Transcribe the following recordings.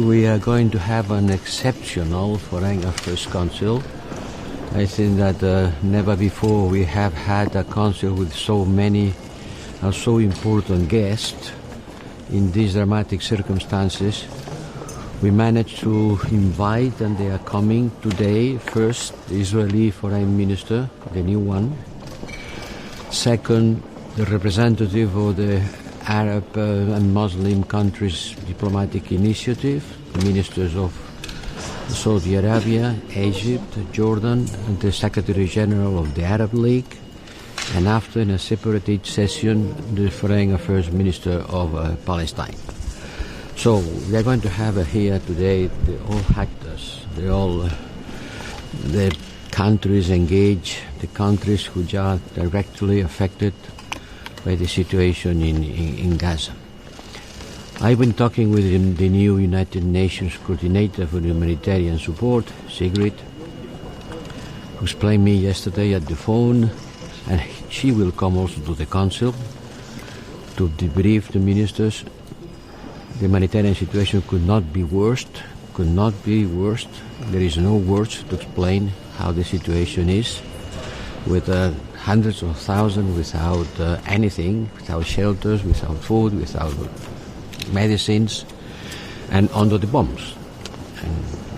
We are going to have an exceptional Foreign Affairs Council. I think that never before we have had a council with so many so important guests in these dramatic circumstances. We managed to invite, and they are coming today, first the Israeli Foreign Minister, the new one. Second, the representative of the Arab and Muslim countries diplomatic initiative, the ministers of Saudi Arabia, Egypt, Jordan, and the Secretary General of the Arab League, and after, in a separate session, the Foreign Affairs Minister of Palestine. So we are going to have here today all actors, the countries engaged, the countries which are directly affected by the situation in Gaza. I've been talking with the new United Nations Coordinator for Humanitarian Support, Sigrid, who explained me yesterday at the phone, and she will come also to the Council to debrief the ministers. The humanitarian situation could not be worse. There is no words to explain how the situation is, with hundreds of thousands without anything, without shelters, without food, without medicines, and under the bombs.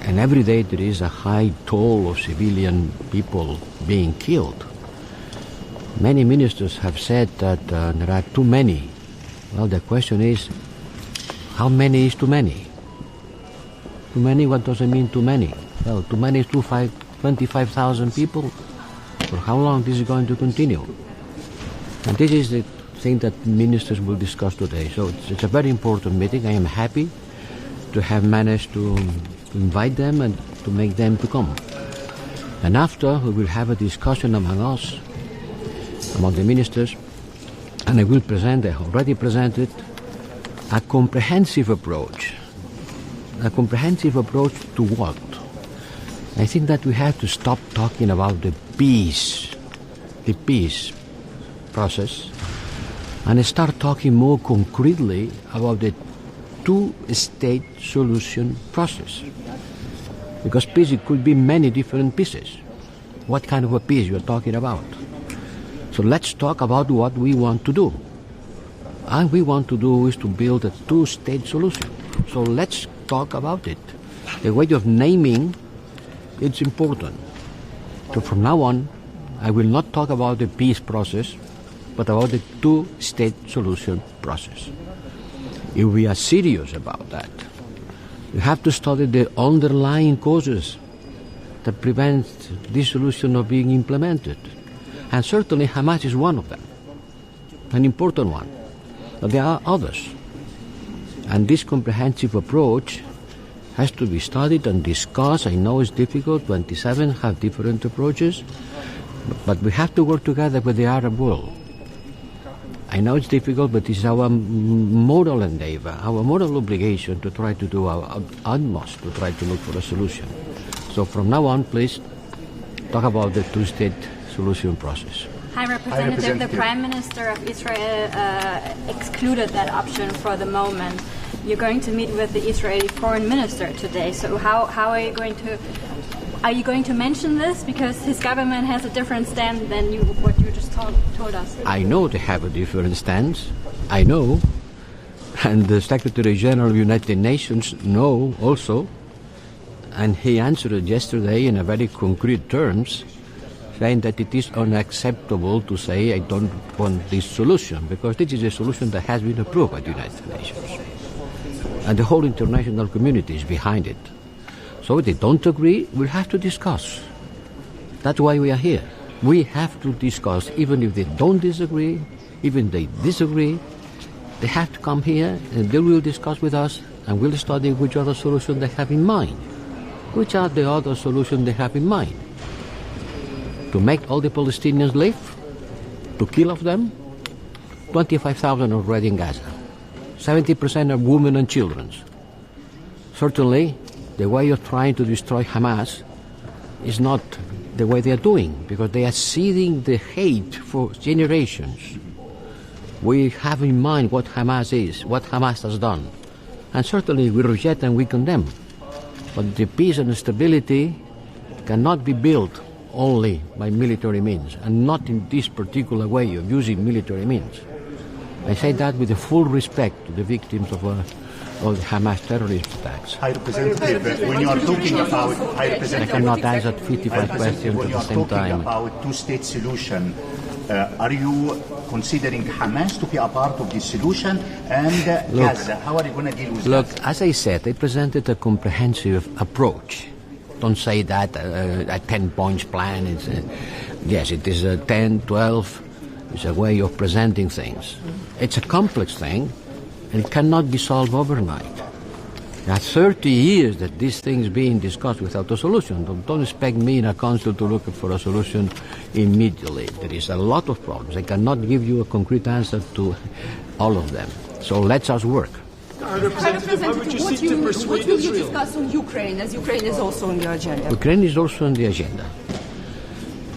And every day there is a high toll of civilian people being killed. Many ministers have said that there are too many. Well, the question is, how many is too many? Too many, what does it mean too many? Well, too many is 25,000 people. For how long this is going to continue? And this is the thing that ministers will discuss today. So it's a very important meeting. I am happy to have managed to invite them and to make them to come. And after, we will have a discussion among us, among the ministers, and I will present, I already presented, a comprehensive approach. A comprehensive approach to what? I think that we have to stop talking about the peace process, and start talking more concretely about the two-state solution process. Because peace, it could be many different pieces. What kind of a peace you're talking about? So let's talk about what we want to do. And we want to do is to build a two-state solution. So let's talk about it. The way of naming, it's important. So from now on, I will not talk about the peace process, but about the two-state solution process. If we are serious about that, we have to study the underlying causes that prevent this solution of being implemented. And certainly Hamas is one of them, an important one. But there are others. And this comprehensive approach has to be studied and discussed. I know it's difficult, 27 have different approaches, but we have to work together with the Arab world. I know it's difficult, but it's our moral endeavor, our moral obligation to try to do our utmost to try to look for a solution. So from now on, please talk about the two-state solution process. High Representative, the Prime Minister of Israel excluded that option for the moment. You're going to meet with the Israeli Foreign Minister today, so how are you going to mention this? Because his government has a different stand than what you just told us. I know they have a different stance. I know. And the Secretary General of the United Nations know also. And he answered yesterday in a very concrete terms, saying that it is unacceptable to say I don't want this solution, because this is a solution that has been approved by the United Nations. And the whole international community is behind it. So if they don't agree, we'll have to discuss. That's why we are here. We have to discuss, even if they don't disagree, even if they disagree, they have to come here and they will discuss with us, and we'll study which other solution they have in mind. Which are the other solutions they have in mind? To make all the Palestinians live? To kill of them? 25,000 already in Gaza. 70% are women and children. Certainly, the way of trying to destroy Hamas is not the way they are doing, because they are seeding the hate for generations. We have in mind what Hamas is, what Hamas has done. And certainly we reject and we condemn. But the peace and stability cannot be built only by military means, and not in this particular way of using military means. I say that with the full respect to the victims of the Hamas terrorist attacks. High Representative, when you are talking about I cannot answer 55 questions at the same time. When you are talking about two-state solution, are you considering Hamas to be a part of this solution? And Gaza, how are you going to deal with that? Look, as I said, I presented a comprehensive approach. Don't say that a 10-point plan. Yes, it is a 10, 12. It's a way of presenting things. It's a complex thing, and it cannot be solved overnight. There are 30 years that this thing is being discussed without a solution. Don't expect me in a council to look for a solution immediately. There is a lot of problems. I cannot give you a concrete answer to all of them. So let us work. Representative, how would you seek to persuade Israel? What will you discuss on Ukraine, as Ukraine is also on the agenda? Ukraine is also on the agenda.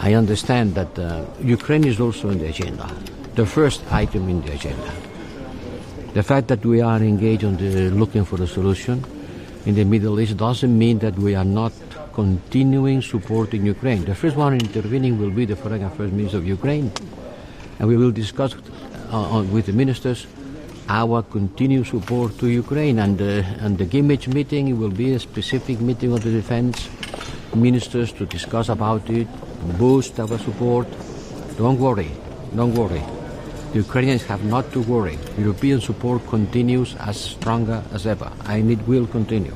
I understand that Ukraine is also on the agenda. The first item in the agenda. The fact that we are engaged on looking for a solution in the Middle East doesn't mean that we are not continuing supporting Ukraine. The first one intervening will be the Foreign Affairs Minister of Ukraine, and we will discuss with the ministers our continued support to Ukraine. And the Gimich meeting will be a specific meeting of the defense ministers to discuss about it, boost our support. Don't worry. The Ukrainians have not to worry. European support continues as stronger as ever, and it will continue.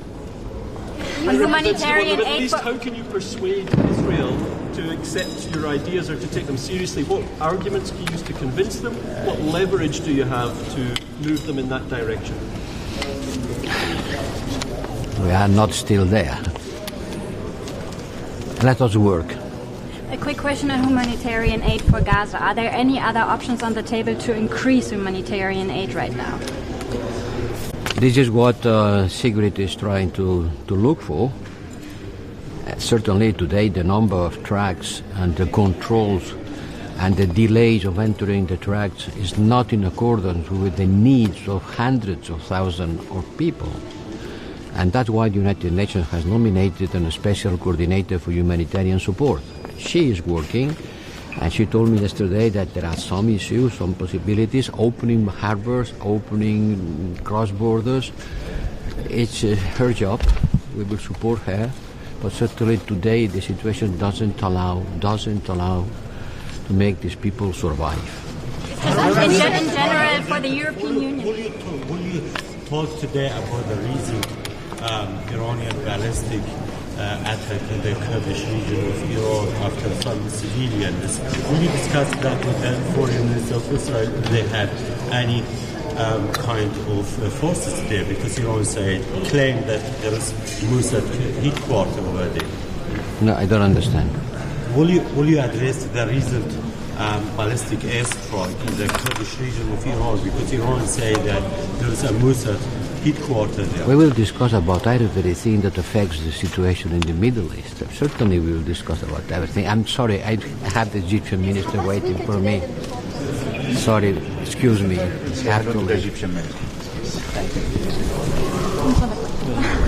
On humanitarian aid, how can you persuade Israel to accept your ideas or to take them seriously? What arguments do you use to convince them? What leverage do you have to move them in that direction? We are not still there. Let us work. a quick question on humanitarian aid for Gaza. Are there any other options on the table to increase humanitarian aid right now? This is what Sigrid is trying to look for. Certainly today the number of tracks and the controls and the delays of entering the tracks is not in accordance with the needs of hundreds of thousands of people. And that's why the United Nations has nominated a special coordinator for humanitarian support. She is working, and she told me yesterday that there are some issues, some possibilities, opening harbors, opening cross borders. It's her job. We will support her. But certainly today the situation doesn't allow to make these people survive. In general, for the European Union. Will you talk today about the recent Iranian ballistic attack in the Kurdish region of Iran after some civilians? Will you discuss that with the foreign minister of Israel? Do they have any kind of forces there? Because Iran claimed that there is Mossad headquarters over there. No, I don't understand. Will you address the recent ballistic airstrike in the Kurdish region of Iran? Because Iran say that there is a Mossad headquarters there. We will discuss about everything that affects the situation in the Middle East. Certainly we will discuss about everything. I'm sorry, I have the Egyptian minister waiting for me. Sorry, excuse me. The Egyptian minister. Thank you.